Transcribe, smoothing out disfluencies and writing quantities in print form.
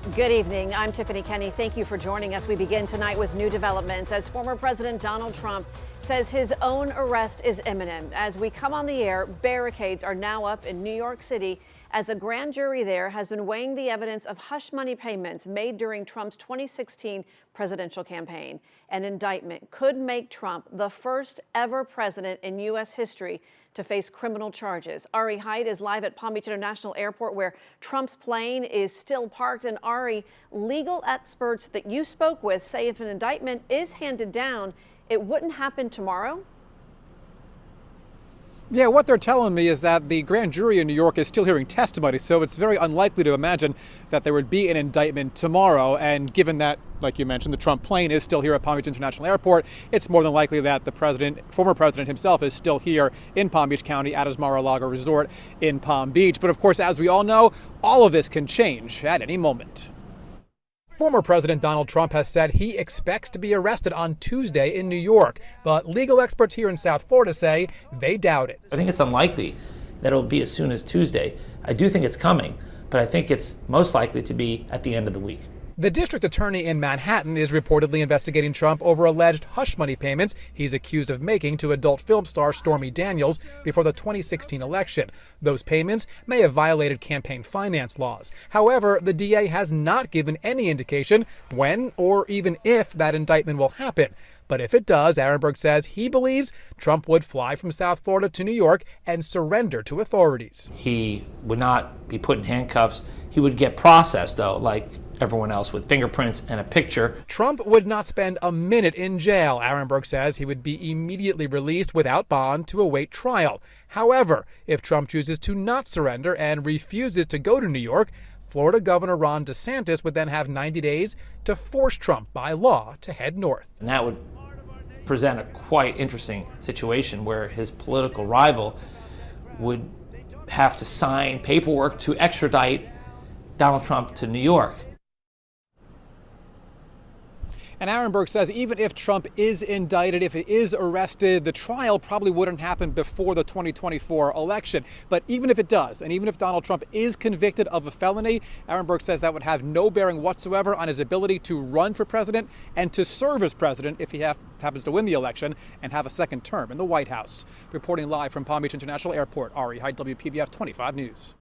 Good evening. I'm Tiffany Kenny. Thank you for joining us. We begin tonight with new developments as former President Donald Trump says his own arrest is imminent. As we come on the air, barricades are now up in New York City as a grand jury there has been weighing the evidence of hush money payments made during Trump's 2016 presidential campaign. An indictment could make Trump the first ever president in U.S. history to face criminal charges. Ari Haidt is live at Palm Beach International Airport, where Trump's plane is still parked. And Ari, legal experts that you spoke with say if an indictment is handed down, it wouldn't happen tomorrow? Yeah, what they're telling me is that the grand jury in New York is still hearing testimony, so it's very unlikely to imagine that there would be an indictment tomorrow. And given that, like you mentioned, the Trump plane is still here at Palm Beach International Airport, it's more than likely that the former president himself is still here in Palm Beach County at his Mar-a-Lago resort in Palm Beach. But of course, as we all know, all of this can change at any moment. Former President Donald Trump has said he expects to be arrested on Tuesday in New York, but legal experts here in South Florida say they doubt it. I think it's unlikely that it'll be as soon as Tuesday. I do think it's coming, but I think it's most likely to be at the end of the week. The district attorney in Manhattan is reportedly investigating Trump over alleged hush money payments he's accused of making to adult film star Stormy Daniels before the 2016 election. Those payments may have violated campaign finance laws. However, the DA has not given any indication when or even if that indictment will happen. But if it does, Arenberg says he believes Trump would fly from South Florida to New York and surrender to authorities. He would not be put in handcuffs. He would get processed, though, like everyone else, with fingerprints and a picture. Trump would not spend a minute in jail. Arenberg says he would be immediately released without bond to await trial. However, if Trump chooses to not surrender and refuses to go to New York, Florida Governor Ron DeSantis would then have 90 days to force Trump by law to head north. And that would present a quite interesting situation where his political rival would have to sign paperwork to extradite Donald Trump to New York. And Arenberg says even if Trump is indicted, if he is arrested, the trial probably wouldn't happen before the 2024 election. But even if it does, and even if Donald Trump is convicted of a felony, Arenberg says that would have no bearing whatsoever on his ability to run for president and to serve as president if he happens to win the election and have a second term in the White House. Reporting live from Palm Beach International Airport, Ari Haidt, WPBF 25 News.